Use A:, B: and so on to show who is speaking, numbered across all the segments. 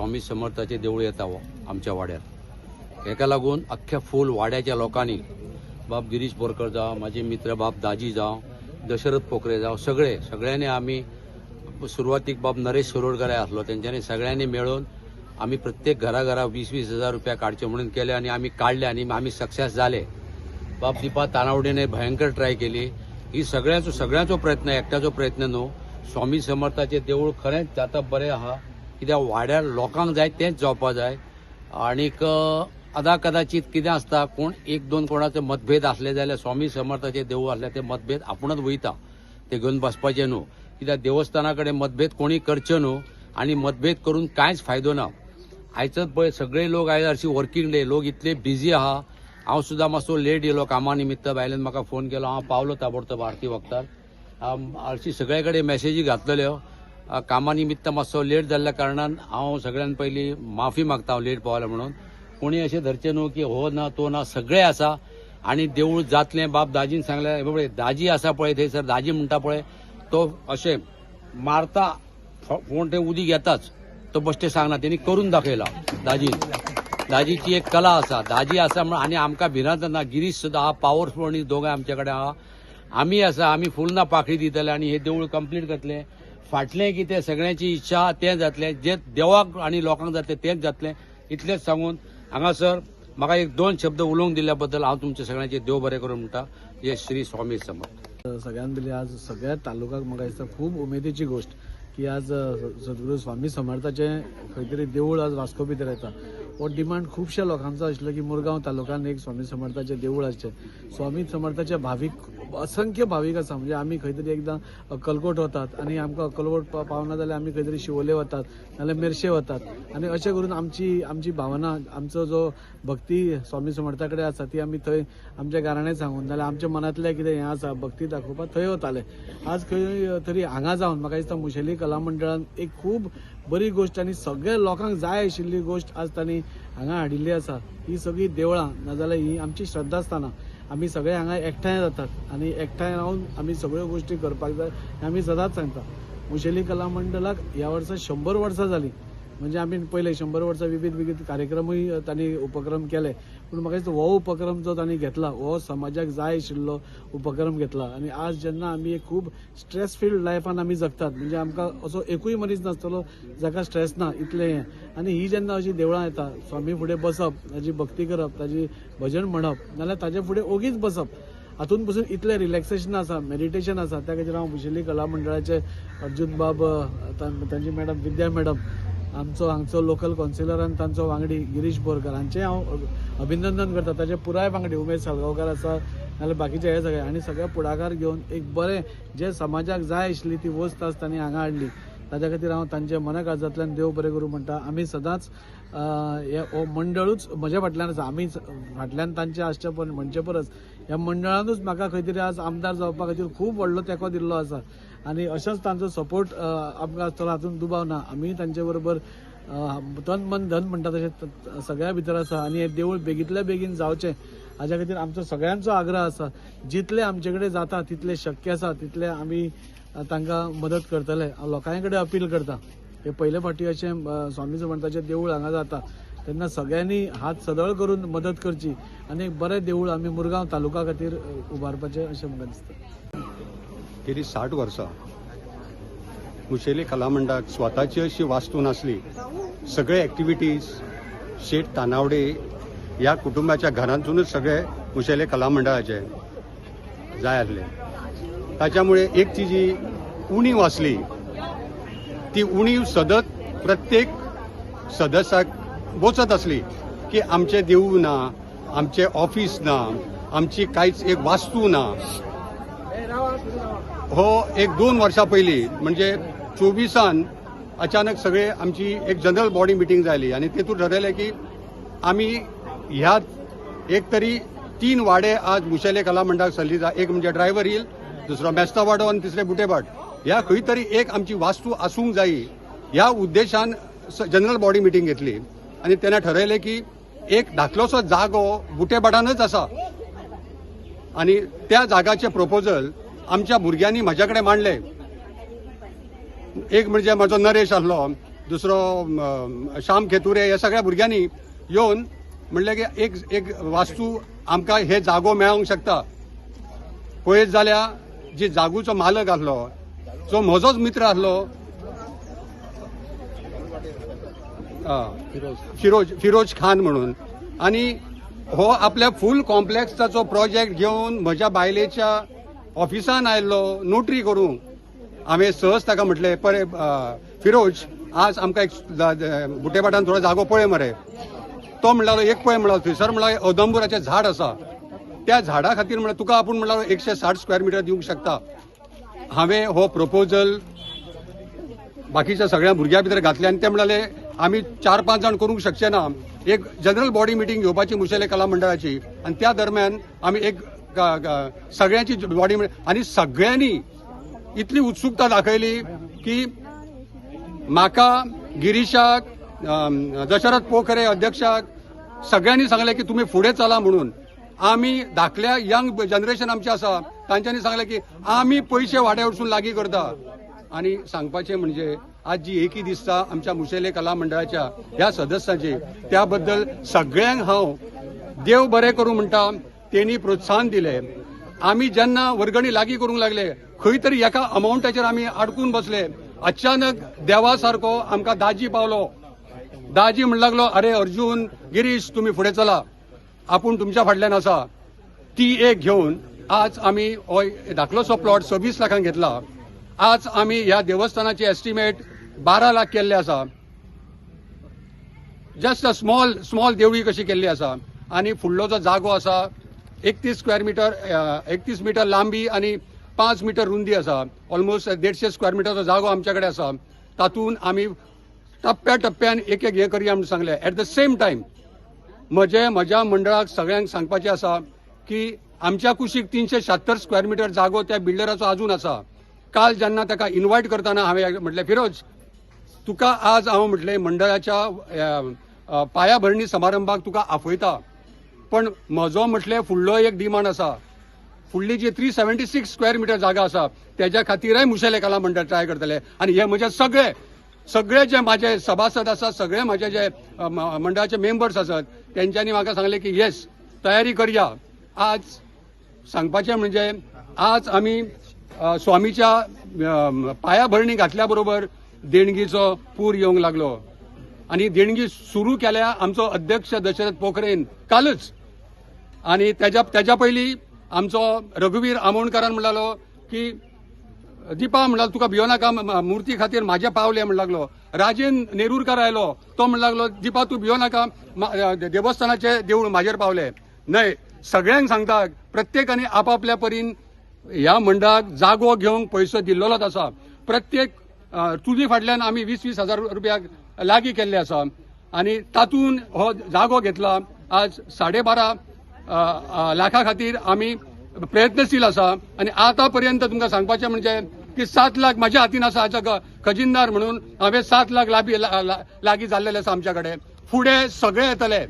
A: स्वामी समर्थाचे देऊळ येता आमच्या वाड्यात। एका लागून अख्ख्या फूल वाड्याच्या लोकांनी बाब गिरीश बोरकर जावं, माझे मित्र बाब दाजी जावं, दशरथ पोखरे जावं, सगळ्यांनी आम्ही सुरुवातीक बाब नरेश शिरोडकर असलो त्यांच्यानी सगळ्यांनी मिळून आम्ही प्रत्येक घरा 20-20 हजार रुपया काढचे म्हणून केले आणि आम्ही काढले आणि आम्ही सक्सेस झाले। बाब दीपा तानावडेने भयंकर ट्राय केली। ही सगळ्यांचो प्रयत्न, एकट्याचो प्रयत्न न्हू। स्वामी समर्थाचे देऊळ खरेंच जाता बरें आहा, कित्याक वाड्यार लोकांक जाय तेंच जावपा जाय। आनीक कदाचित कितें आसता, कोण एक दोन कोणाचे मतभेद असले जाल्यार स्वामी समर्थाचे देऊळ असले ते मतभेद आपुणच वयता, ते घेवन बसपाचे न्हू। कित्याक देवस्थाना कडेन मतभेद कोणी करचे न्हू आणि मतभेद करून कांयच फायदो ना। आयचत पळय सगळे लोक आयज हरशी वर्किंग डे, लोक इतले बिजी आहा। हांव सुद्दां मातसो लेट येयलो कामा निमित्त, बायलेन म्हाका फोन केलो, हांव पावलो ताबडतोब आरती वखदार। हरशी सगळे कडेन मेसेजी घातलेल्यो, कामा निमित्त मातसो लेट जाल्ल्या कारणान हांव सगळ्यान पयलीं माफी मागता, हांव लेट पावलो म्हणून। कोणी अशें धरचें न्हू की हो ना तो ना, सगळे आसा आनी देऊळ जातलें। बाब दाजीन सांगलें, पळय दाजी आसा पळय थंयसर, दाजी म्हणटा पळय तो अशें मारता, कोण ते उदीक येताच, तो बश्टे सांगना, तेणी करून दाखयला दाजीची एक कला आसा, दाजी आसा म्हणून। आनी आमकां भिरांत ना, गिरीश सुद्दां आहा, पावरफुल मनीस दोगांय आमचे कडेन आहा। आमी आसा, आमी फुल ना पाखडी दितले आणि हे देऊळ कंप्लीट करतले। फाटलें कितें सगळ्यांची इच्छा तें जातलें, जे देवाक आणि लोकांक जातलें तेंच जातलें, इतलेंच सांगून हांगासर म्हाका एक दोन शब्द उलोवंक दिल्ल्या बद्दल हांव तुमचे सगळ्यांचे देव बरें करूं म्हणटा। जय श्री स्वामी समर्थ।
B: सगळ्यात पयलीं आज सगळ्या तालुक्याक म्हाका दिसता खूब उमेदीची गोष्ट की आज सद्गुरू स्वामी समर्थाचे खंय तरी देऊळ आज वास्को भितर येता। हो डिमांड खुबश्या लोकांचो आशिल्लो की मुरगांव तालुक्यात एक स्वामी समर्थाचे देऊळ आसचे। स्वामी समर्थाचे भाविक असंख्य भाविक आसा, म्हणजे आमी खंय तरी एकदां अक्कलकोट वतात आणि आमकां अक्कलकोट पावना जाल्यार आमी खंय तरी शिवोले वतात नाल्यार मेर्शे वतात आणि अशें करून आमची भावना, आमचो जो भक्ती स्वामी समर्था कडेन आसा ती आमी थंय आमच्या घराणें सांगून नाल्यार आमच्या मनांतलें कितें हें आसा भक्ती दाखोवपाक थंय वताले। आज खंय तरी हांगा जावन म्हाका दिसता मुशेली कला मंडळान एक खूब बरी गोष्ट आनी सगळ्या लोकांक जाय आशिल्ली गोष्ट आज तांणी हांगा हाडिल्ली आसा। ही सगळी देवळां नाजाल्यार ही आमची श्रद्धास्थानां, आमी सगळे हांगा एकठांय जातात आणि एकठांय रावन आमी सगळ्यो गोष्टी करपाक जाय हें आमी सदांच सांगता। मुशेली कला मंडळाक ह्या वर्सा 100 वर्सां जालीं, म्हणजे आमी पयले 100 वर्सां विविध कार्यक्रमूय तांणी उपक्रम केले, पूण म्हाका दिसता हो उपक्रम जो तांणी घेतला हो समाजाक जाय आशिल्लो उपक्रम घेतला। आणि आज जेन्ना आमी एक खूब स्ट्रेस फिल्ड लायफान आमी जगतात, म्हणजे आमकां असो एकूय मनीस नासतलो जाका स्ट्रेस ना इतलें हें, आनी ही जेन्ना अशी देवळां येता, स्वामी फुडें बसप, ताजी भक्ती करप, ताजी भजन म्हणप नाल्यार ताजे फुडें ओगीच बसप, हातून पसून इतलें रिलॅक्सेशन आसा, मेडिटेशन आसा। त्या खातीर हांव मुशेली कला मंडळाचे अर्जुन बाब, तांची मॅडम विद्या मॅडम, आमचो हांगचो लोकल कावन्सिलर आनी तांचो वांगडी गिरीश बोरकर हांचें हांव अभिनंदन करता। ताचे पुराय वांगडी उमेश साळगांवकार आसा नाल्यार बाकीचे हे सगळे, आनी सगळे पुढाकार घेवन एक बरें जे समाजाक जाय आशिल्ली ती वस्त आज तांणी हांगा हाडली। ताच्या खातीर हांव तांचे मनकाळजांतल्यान देव बरें करूं म्हणटा। आमी सदांच हो मंडळूच म्हज्या फाटल्यान आसा, आमी फाटल्यान तांचे आसचे पण म्हणचे परस ह्या मंडळानूच म्हाका खंय तरी आज आमदार जावपा खातीर खूब व्हडलो तेंको दिल्लो आसा आणि अशेंच तांचो सपोर्ट आमकां आसतलो, हातूंत दुबाव ना। आमी तांचे बरोबर तन मन धन म्हणटा तशें सगळ्या भितर आसा आणि हे देऊळ बेगींतल्या बेगीन जावचें हाच्या खातीर आमचो सगळ्यांचो आग्रह आसा। जितले आमचे कडेन जाता तितले शक्य आसा तितले आमी तांकां मदत करतले। हांव लोकां कडेन अपील करता, हे पयले फावटी अशें स्वामी समर्थाचें देऊळ हांगा जाता तेन्ना सगळ्यांनी हात सदळ करून मदत करची आणि एक बरें देऊळ आमी मुरगांव तालुका खातीर उबारपाचें अशें म्हाका दिसता।
C: गेली 60 वर्सां मुशेली कला मंडळाक स्वताची अशी वास्तू नासली। सगळे ॲक्टिव्हिटीज शेठ तानावडे ह्या कुटुंबाच्या घरांतूनच सगळे मुशेली कला मंडळाचे जाय आसले। ताच्यामुळे एक ती जी उणीव आसली ती उणीव सतत प्रत्येक सदस्याक बोचत असली की आमचे देऊळ ना, आमचे ऑफिस ना, आमची कांयच एक वास्तू ना। हो 1-2 वर्सां पयलीं म्हणजे 24 अचानक सगळे आमची एक जनरल बॉडी मिटींग जाली आणि तेतून ठरयलें की आमी ह्या एक तरी 3 वाडे आज मुशेली कला मंडळाक सल्ली जा। एक म्हणजे ड्रायव्हर हिल, दुसरो मेस्ता वाडो आणि तिसरे बुटेबाट। ह्या खंय तरी एक आमची वास्तू आसूंक जायी ह्या उद्देशान जनरल बॉडी मिटींग घेतली आणि तेणें ठरयलें की एक धाकलोसो जागो बुटेबाटानच आसा आणि त्या जागाचे प्रपोजल आमच्या भुरग्यांनी म्हज्या कडेन मांडले। एक म्हणजे म्हजो नरेश आसलो, दुसरो श्याम खेतुरे ह्या सगळ्या भुरग्यांनी येवन म्हणलें की एक वास्तू आमकां हे जागो मेळोंक शकता. पळयत जाल्यार जी जागोचो मालक आसलो जो म्हजोच मित्र आसलो फिरोज खान म्हणून, आनी हो आपल्या फूल कॉम्प्लेक्साचो प्रोजेक्ट घेवन म्हज्या बायलेच्या ऑफिसान आयल्लो नोटरी करूंक. हांवें सहज ताका म्हटलें पळय फिरोज, आज आमकां एक बुटेबाटान थोडो जागो पळय मरे. तो म्हणटालो एक पळय म्हणलो, थंयसर म्हणल्यार अदंबुराचें झाड आसा, त्या झाडा खातीर म्हणल्यार तुका आपूण म्हणल्यार 160 स्क्वेअर मिटर दिवंक शकता. हांवें हो प्रपोजल बाकीच्या सगळ्या भुरग्यां भितर घातले आनी ते म्हणले आमी 4-5 जाण करूंक शकचे ना. एक जनरल बॉडी मिटींग घेवपाची मुशेले कला मंडळाची, आनी त्या दरम्यान आमी एक सगळ्यांची बॉडी आनी सगळ्यांनी इतली उत्सुकता दाखयली की म्हाका, गिरीशाक, दशरथ पोखरे अध्यक्षाक सगळ्यांनी सांगले की तुम्ही फुडें चला म्हणून. आमी धाकल्या यंग जनरेशन आमचें आसा तांच्यांनी सांगलें की आमी पयशे वाड्या वचून लागीं करता. आनी सांगपाचें म्हणजे आज जी एकी दिसता आमच्या मुशेले कला मंडळाच्या ह्या सदस्याची, त्या बद्दल सगळ्यांक हांव देव बरें करूं म्हणटा. तेणी प्रोत्साहन दिलें. आमी जेन्ना वर्गणी लागीं करूंक लागले, खंय तरी एका अमाउंटाचेर आमी अडकून बसले. अचानक देवा सारको आमकां दाजी पावलो. दाजी म्हणू लागलो, अरे अर्जुन, गिरीश, तुम्ही फुडें चला, आपूण तुमच्या फाटल्यान आसा. ती एक घेवन आज आमी हो धाकलोसो प्लॉट 26 लाखांक घेतला. आज आमी ह्या देवस्थानाचे एस्टिमेट 12 लाख केल्ले आसा. जस्ट अ स्मॉल देवळी कशी केल्ली आसा. आनी फुडलो जो जागो आसा 31 मीटर लांबी आनी 5 मीटर रुंदी आसा. ऑलमोस्ट 150 स्क्वेअर मिटरचो जागो आमच्या कडेन आसा. तातूंत आमी टप्प्यान एक हे करया म्हणून सांगले. एट द सेम टायम म्हज्या मंडळाक सगळ्यांक सांगपाचें आसा की आमच्या कुशीक 376 स्क्वेअर मिटर जागो त्या बिल्डराचो अजून आसा. काल जेन्ना ताका इन्वायट करतना हांवें म्हटलें, फिरोज, तुका आज हांव म्हटलें मंडळाच्या पायाभरणी समारंभाक तुका आपयता, पण म्हजो म्हटलें फुडलो एक डिमांड आसा. फुडली जी 376 स्क्वेअर मिटर जागा आसा त्याच्या खातीरय मुशेले कला मंडळ ट्राय करतले. आनी हे म्हजे सगळे जे माझे सभासद आसात, सगळे माझे जे मंडळाचे मेंबर्स आसात, त्यांच्यानी म्हाका सांगले की येस, तयारी करया. आज सांगपाचें म्हणजे आज आमी स्वामीच्या पायाभरणी घातल्या बरोबर देणगीचो पूर येवंक लागलो. आनी देणगी सुरू केल्या आमचो अध्यक्ष दशरथ पोखरेन कालच. आनी त्याच्या पयलीं आमचो रघुवीर आमोणकरान म्हणलो की दीपा म्हणला तुका भियो नाका, मुर्ती खातीर म्हाजे पावले म्हणू लागलो. राजेन नेरुरकार आयलो, तो म्हणू लागलो दीपा तूं भियो नाका, देवस्थानाचे देवूळ म्हाजेर पावले. न्हय, सगळ्यांक सांगता, प्रत्येकानी आपापल्या परीन ह्या मंडळाक जागो घेवंक पयसो दिल्लोच आसा. प्रत्येक तुजी फाटल्यान आमी 20-20 हजार रुपया लागीं केल्ले आसा. आनी तातूंत हो जागो घेतला. आज 12.5 लाखा खातीर आमी प्रयत्नशील आसा. आनी आतां पर्यंत तुमकां सांगपाचें म्हणजे की 7 लाख म्हाज्या हातीन आसा. हाचो खजिनदार म्हणून हांवें 7 लाख लागीं जाल्लेले आसा आमच्या कडेन. फुडें सगळे येतले,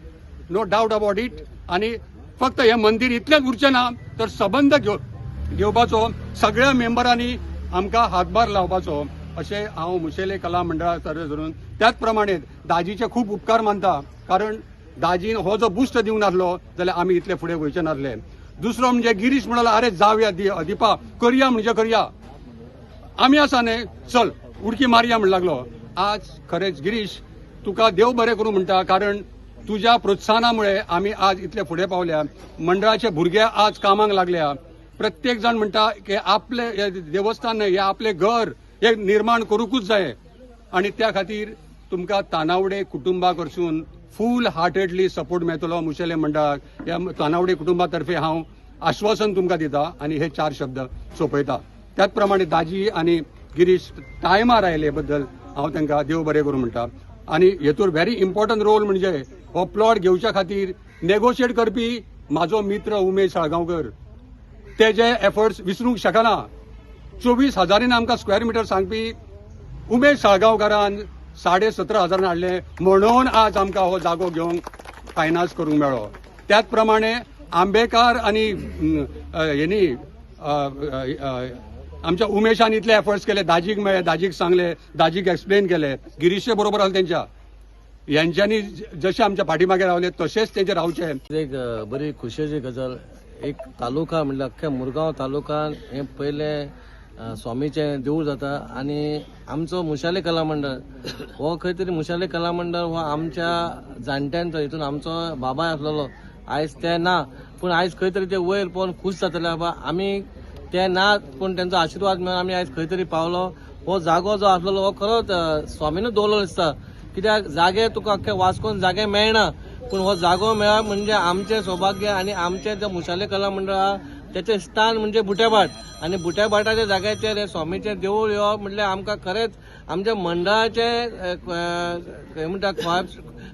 C: नो डावट अबाउट इट. आनी फक्त हे मंदिर इतलेंच उरचें ना, तर सबंद घेवपाचो सगळ्या मेंबरांनी आमकां हातभार लावपाचो अशें हांव मुशेले कला मंडळा तर्फे धरून. त्याच प्रमाणे दाजीचे खूब उपकार मानता, कारण दाजीन हो जो बुस्ट दिवंक नासलो जाल्यार आमी इतले फुडें वयचे नासले. दुसरो म्हणजे गिरीश म्हणलो, अरे जावया दीपा, करया म्हणजे करया, आमी आसा न्हय, चल उडकी मारया म्हणू लागलो. आज खरेंच गिरीश, तुका देव बरें करूं म्हणटा, कारण तुज्या प्रोत्साहनामुळे आमी आज इतले फुडें पावल्या. मंडळाचे भुरगे आज कामाक लागल्या. प्रत्येक जण म्हणटा की आपले देवस्थान हे आपले घर हे निर्माण करूंकूच जाय. आणि त्या खातीर तुमकां तानावडे कुटुंबा कडसून फूल हार्टेडली सपोर्ट मेळटलो मुशेले मंडळाक. ह्या तानावडे कुटुंबा तर्फे हांव आश्वासन तुमकां दिता आनी हे 4 शब्द सोंपयता. त्याच प्रमाणे दाजी आनी गिरीश टायमार आयले बद्दल हांव तांकां देव बरें करूं म्हणटा. आनी हेतूर व्हेरी इम्पॉर्टंट रोल म्हणजे हो प्लॉट घेवच्या खातीर नेगोशिएट करपी म्हाजो मित्र उमेश साळगांवकर. तेजे एफर्ट्स विसरूंक शकना. 24,000 आमकां स्क्वेअर मिटर सांगपी उमेश साळगांवकारान 17,500 हाडले, म्हणून आज आमकां हो जागो घेवंक फायनान्स करूंक मेळ्ळो. त्याच प्रमाणे आंबेकार आनी आमच्या उमेशान इतले एफर्ट्स केले, दाजीक मेळ्ळे, दाजीक सांगले, दाजीक एक्सप्लेन केले, गिरीशचे बरोबर आले त्यांच्या, यांच्यानी जसे आमच्या पाठीमागे रावले तसेच त्यांचे रावचे.
D: एक बरी खुशेची गजाल, एक तालुका म्हणल्यार अख्ख्या मुरगांव तालुकान हे पहिले स्वामीचें देवूळ जाता आणि आमचो मुशाले कला मंडळ हो खंय तरी मुशाले कला मंडळ हो आमच्या जाणट्यांचो हितून आमचो बाबाय आसलेलो, आयज ते ना, पूण आयज खंय तरी ते वयर पळोवन खूश जातले. बाबा आमी ते ना पूण त्यांचो आशिर्वाद मेळून आमी आयज खंय तरी पावलो. हो जागो जो आसलेलो हो खरोच स्वामीनूच दवरलो दिसता, कित्याक जागे तुका अख्खे वास्कोन जागे मेळना, पूण हो जागो मेळ्ळा म्हणजे आमचें सौभाग्य. आणि आमचे जे मुशाले कला मंडळ आहा त्याचे स्थान म्हणजे बुट्याभाट, आणि बुट्याभाटाच्या जाग्याचेर हे स्वामीचें देवूळ येवप म्हणल्यार आमकां खरेंच आमच्या मंडळाचे म्हणटा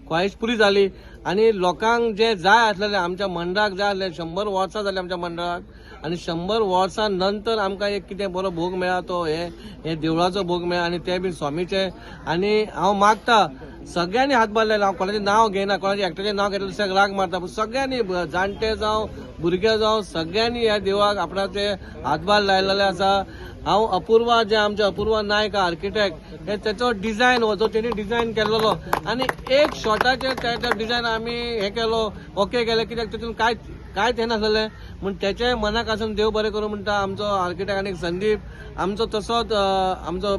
D: ख्वाहीश पुरी जाली. आणि लोकांक जे जाय आसलेले आमच्या मंडळाक जाय आसले, 100 वर्सां जाली आमच्या मंडळाक, आणि 100 वर्सां नंतर आमकां एक कितें बरो भोग मेळ्ळा, तो हे देवळाचो भोग मेळ्ळा, आणि ते बी स्वामीचे. आणि हांव मागता सगळ्यांनी हातभार लायला, हांव कोणाचें नांव घेयना, कोणाचें एकट्याचें नांव घेतलें दुसऱ्याक राग मारता, पूण सगळ्यांनी जाणटे जावं भुरगे जावं सगळ्यांनी ह्या देवाक आपणाचे हातभार लायलेले आसा. हांव अपूर्वा जे आमचे अपूर्वा नायक आर्किटेक्ट हे त्याचो डिझायन हो जो त्यांनी डिझायन केलेलो, आणि एक शॉटाचेर त्या डिझायन आमी हे केलो, ओके केले, कित्याक तितून कांयच हे नासलें. म्हण त्याचे मनाक आसून देव बरें करूं म्हणटा आमचो आर्किटेक्ट आनी संदीप, आमचो तसोच आमचो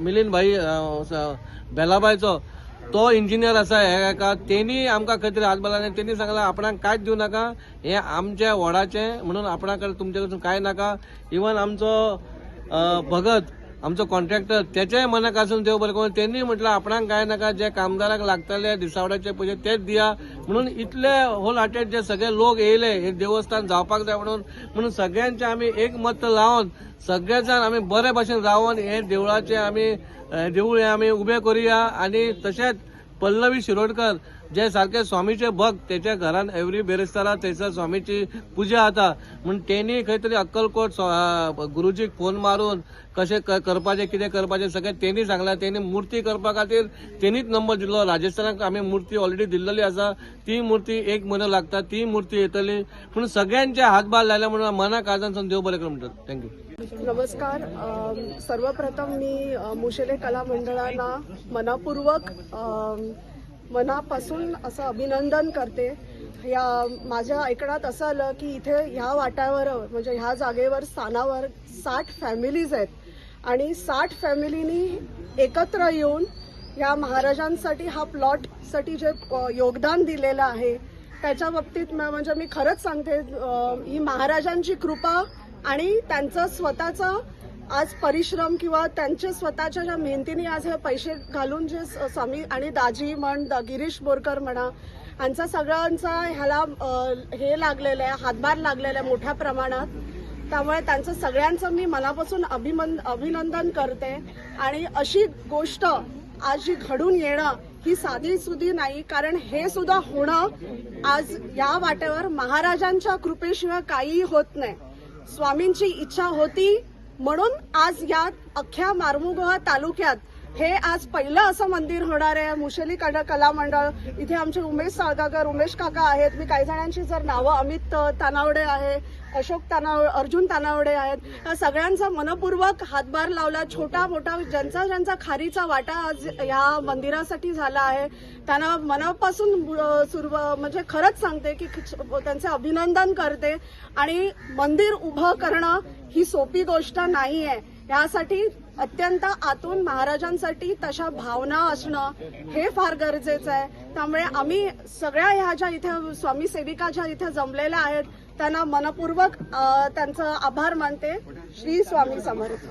D: मिलिंद भाई बेलाबायचो तो इंजिनियर आसा हेका, तेणी आमकां खंय तरी हातभार लायले. तेणी सांगला आपणाक कांयच दिवं नाका, हे आमच्या व्हडाचें म्हणून आपणा कडेन तुमचे कडसून कांय नाका. इवन आमचो भगत आमचो कॉन्ट्रॅक्टर त्याच्याय मनाक आसून देव बरें करून त्यांनी म्हटलं आपणाक काय नाका, जे कामदाराक लागतले दिसावड्याचे पयशे तेच दिया. म्हणून इतले होल हार्टेड जे सगळे लोक येयले हे देवस्थान जावपाक जाय म्हणून सगळ्यांचे आमी एक मत लावन सगळे जाण आमी बरे भाशेन रावन हे देवळाचे आमी देवूळ हे आमी उबें करुया. आणि तशेंच पल्लवी शिरोडकर जे सारखे स्वामीचे भक्त, त्याच्या घरान एव्हरी बेरेस्तारा थंयसर स्वामीची पुजा जाता, म्हणून तेणी खंय तरी अक्कलकोट गुरुजीक फोन मारून कशें करपाचें कितें करपाचें सगळें तेणी सांगलां. तेणी मूर्ती करपा खातीर तेणीच नंबर दिल्लो. राजस्थानाक आमी मूर्ती ऑलरेडी दिल्लेली आसा, ती मूर्ती 1 म्हयनो लागता, ती मूर्ती येतली. म्हणून सगळ्यांचे हातभार लायला म्हणून मनाक आजान देव बरें करूं म्हणटात. थँक्यू.
E: नमस्कार. सर्वप्रथम मी मुशेले कला मंडळाला मनापासून असं अभिनंदन करते. या माझ्या ऐकण्यात असं आलं की इथे ह्या वाट्यावर म्हणजे ह्या जागेवर स्थानावर 60 फॅमिलीज आहेत, आणि 60 फॅमिलीनी एकत्र येऊन या महाराजांसाठी हा प्लॉटसाठी जे योगदान दिलेलं आहे त्याच्या बाबतीत म्हणजे मी खरंच सांगते ही महाराजांची कृपा आणि त्यांचं स्वतःचं आज परिश्रम किंवा त्यांचे स्वतःच्या ज्या मेहनतीने आज हे पैसे घालून जे स्वामी आणि दाजी गिरीश बोरकर म्हणा यांचा सगळ्यांचा ह्याला हे लागलेलं आहे, हातभार लागलेला आहे मोठ्या प्रमाणात. त्यामुळे त्यांचं सगळ्यांचं मी मनापासून अभिनंदन करते. आणि अशी गोष्ट आज जी घडून येणं ही साधी सुधी नाही, कारण हे सुद्धा होणं आज या वाटेवर महाराजांच्या कृपेशिवाय काहीही होत नाही. स्वामींची इच्छा होती म्हणून आज या अख्ख्या मारमुगोवा तालुक्यात हे आज पहिलं असं मंदिर होणार आहे. मुशेली कला मंडळ इथे आमचे उमेश काका आहेत. मी काही जणांची जर नावं अमित तानावडे आहे, अशोक अर्जुन तानावडे आहेत, या सगळ्यांचा मनपूर्वक हातभार लावला. छोटा मोठा ज्यांचा खारीचा वाटा आज या मंदिरासाठी झाला आहे त्यांना मनापासून म्हणजे खरंच सांगते की त्यांचे अभिनंदन करते. आणि मंदिर उभं करणं ही सोपी गोष्ट नाही आहे. यासाठी अत्यंत आतून महाराजांसाठी तशा भावना असणं हे फार गरजेचं आहे. त्यामुळे आम्ही सगळ्या ह्या ज्या इथे स्वामी सेविका ज्या इथे जमलेल्या आहेत त्यांना मनपूर्वक त्यांचं आभार मानते. श्री स्वामी समर्थ.